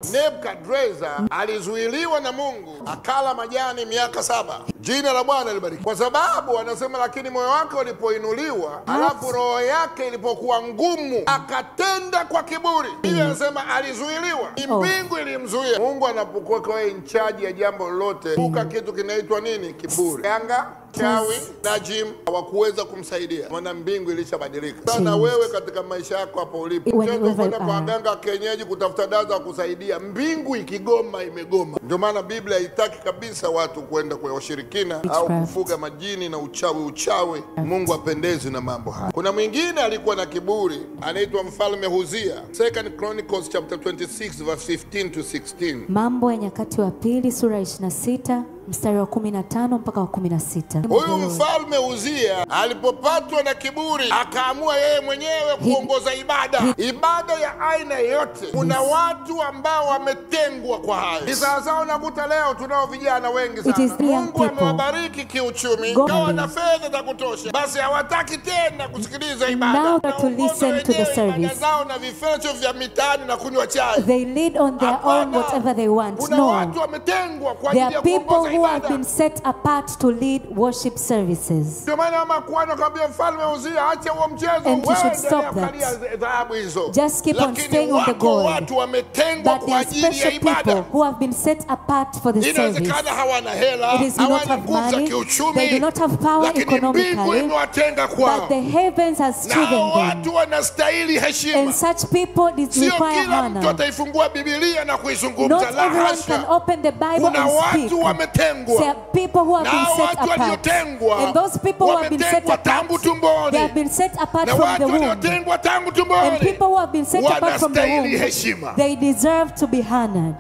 Nebukadreza alizuiliwa na Mungu akala majani miaka 7. Jina la Bwana libarikiwe. Kwa sababu anasema lakini moyo wake ulipoinuliwa, alafu roho yake ilipokuwa ngumu, akatenda kwa kiburi. Biblia anasema alizuiliwa. Mbingu ilimzuia. Mungu anapokuweka wewe in charge ya jambo lolote, buka kitu kinaitwa nini? Kiburi. Yanga chawi na jim hawakuweza kumsaidia, maana mbingu ilishabadilika. Sana wewe katika maisha yako hapo ulipo, kwenda kwa waganga kienyeji kutafuta dawa za kusaidia, mbingu ikigoma imegoma. Ndio maana Biblia haitaki kabisa watu kwenda kwa washirikina au kufuga majini na uchawi. Mungu apendezi na mambo haya. Kuna mwingine alikuwa na kiburi, anaitwa Mfalme Uzia. 2 Chronicles chapter 26 verse 15 to 16. Mambo ya Nyakati wa Pili sura 26 mstari wa 15 mpaka wa 16. Huyu Mfalme Uzia alipopatwa na kiburi, akaamua yeye mwenyewe kuongoza ibada ya aina yote. Kuna watu ambao wametengwa kwa hayo. Ni sawasawa unakuta leo tunao vijana wengi sana, Mungu amewabariki kiuchumi, kawa na fedha za kutosha, basi hawataki tena kusikiliza ibada. Now to listen to the service. Na vifecho vya mitaani na kunywa chai. They lead on their own whatever they want. Kuna watu wametengwa kwa ajili ya kuongoza who have been set apart to lead worship services. And you should stop that. Just keep on staying on the goal. But there are special people who have been set apart for the service. It is not have money, they do not have power economically, but the heavens has chosen them. And such people require honor. Not everyone can open the Bible and speak. There are people who have been set apart. And those people who have been set apart, they have been set apart from the womb. And people who have been set apart from the womb, they deserve to be honored.